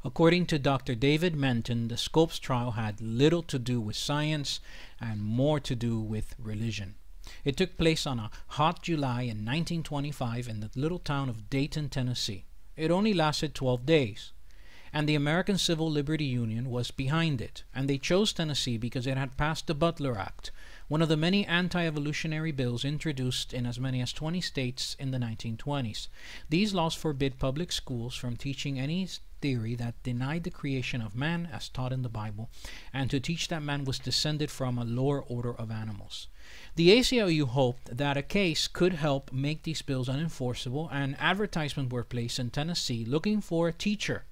According to Dr. David Menton, the Scopes trial had little to do with science and more to do with religion. It took place on a hot July in 1925 in the little town of Dayton, Tennessee. It only lasted 12 days. And the American Civil Liberty Union was behind it, and they chose Tennessee because it had passed the Butler Act, one of the many anti-evolutionary bills introduced in as many as 20 states in the 1920s. These laws forbid public schools from teaching any theory that denied the creation of man as taught in the Bible, and to teach that man was descended from a lower order of animals. The ACLU hoped that a case could help make these bills unenforceable, and advertisements were placed in Tennessee looking for a teacher.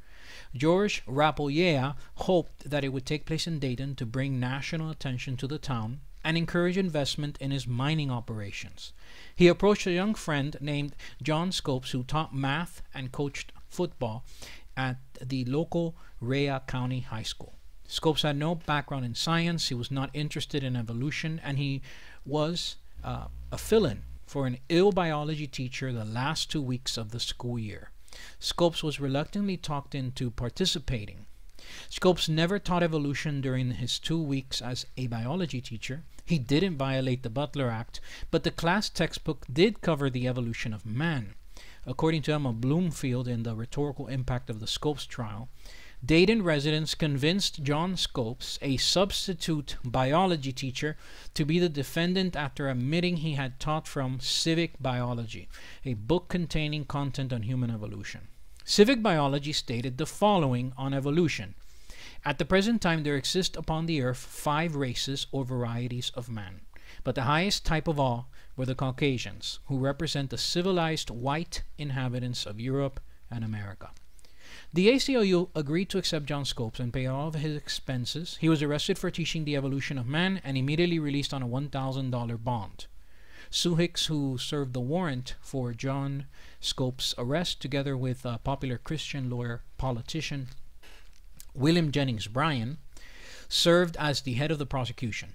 George Rapolleia hoped that it would take place in Dayton to bring national attention to the town and encourage investment in his mining operations. He approached a young friend named John Scopes, who taught math and coached football at the local Rea County High School. Scopes had no background in science, he was not interested in evolution, and he was a fill-in for an ill biology teacher the last 2 weeks of the school year. Scopes was reluctantly talked into participating. Scopes never taught evolution during his 2 weeks as a biology teacher. He didn't violate the Butler Act, but the class textbook did cover the evolution of man. According to Emma Bloomfield in The Rhetorical Impact of the Scopes Trial, Dayton residents convinced John Scopes, a substitute biology teacher, to be the defendant after admitting he had taught from Civic Biology, a book containing content on human evolution. Civic Biology stated the following on evolution: at the present time there exist upon the earth 5 races or varieties of man, but the highest type of all were the Caucasians, who represent the civilized white inhabitants of Europe and America. The ACLU agreed to accept John Scopes and pay all of his expenses. He was arrested for teaching the evolution of man and immediately released on a $1,000 bond. Sue Hicks, who served the warrant for John Scopes' arrest, together with popular Christian lawyer politician William Jennings Bryan, served as the head of the prosecution.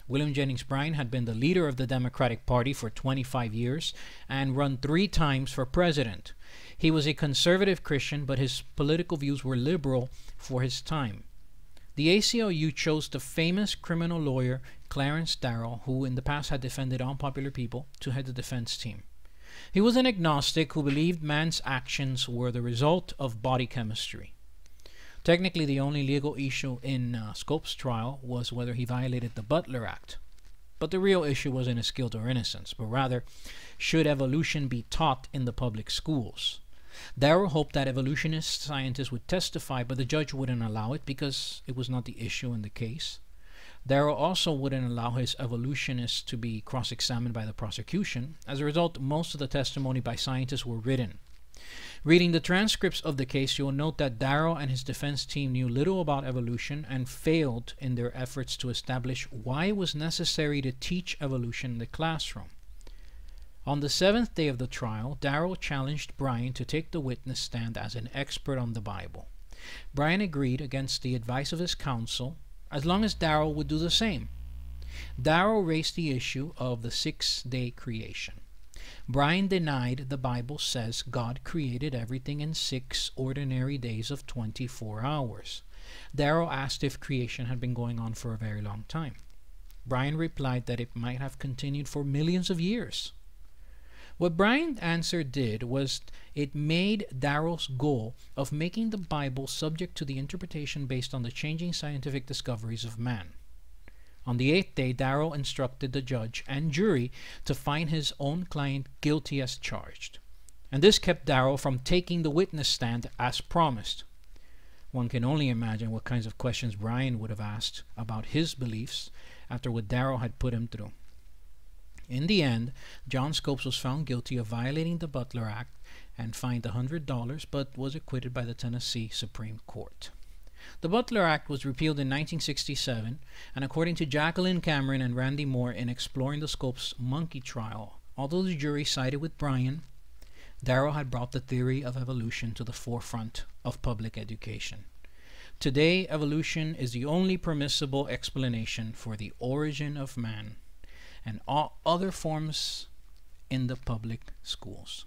William Jennings Bryan had been the leader of the Democratic Party for 25 years and run 3 times for president. He was a conservative Christian, but his political views were liberal for his time. The ACLU chose the famous criminal lawyer Clarence Darrow, who in the past had defended unpopular people, to head the defense team. He was an agnostic who believed man's actions were the result of body chemistry. Technically, the only legal issue in Scopes' trial was whether he violated the Butler Act. But the real issue wasn't his guilt or innocence, but rather, should evolution be taught in the public schools? Darrow hoped that evolutionist scientists would testify, but the judge wouldn't allow it because it was not the issue in the case. Darrow also wouldn't allow his evolutionists to be cross-examined by the prosecution. As a result, most of the testimony by scientists were written. Reading the transcripts of the case, you will note that Darrow and his defense team knew little about evolution and failed in their efforts to establish why it was necessary to teach evolution in the classroom. On the 7th day of the trial, Darrow challenged Bryan to take the witness stand as an expert on the Bible. Bryan agreed against the advice of his counsel, as long as Darrow would do the same. Darrow raised the issue of the 6-day creation. Bryan denied the Bible says God created everything in 6 ordinary days of 24 hours. Darrow asked if creation had been going on for a very long time. Bryan replied that it might have continued for millions of years. What Bryan's answer did was it made Darrow's goal of making the Bible subject to the interpretation based on the changing scientific discoveries of man. On the 8th day, Darrow instructed the judge and jury to find his own client guilty as charged. And this kept Darrow from taking the witness stand as promised. One can only imagine what kinds of questions Bryan would have asked about his beliefs after what Darrow had put him through. In the end, John Scopes was found guilty of violating the Butler Act and fined $100, but was acquitted by the Tennessee Supreme Court. The Butler Act was repealed in 1967, and according to Jacqueline Cameron and Randy Moore in Exploring the Scopes Monkey Trial, although the jury sided with Bryan, Darrow had brought the theory of evolution to the forefront of public education. Today, evolution is the only permissible explanation for the origin of man and all other forms in the public schools.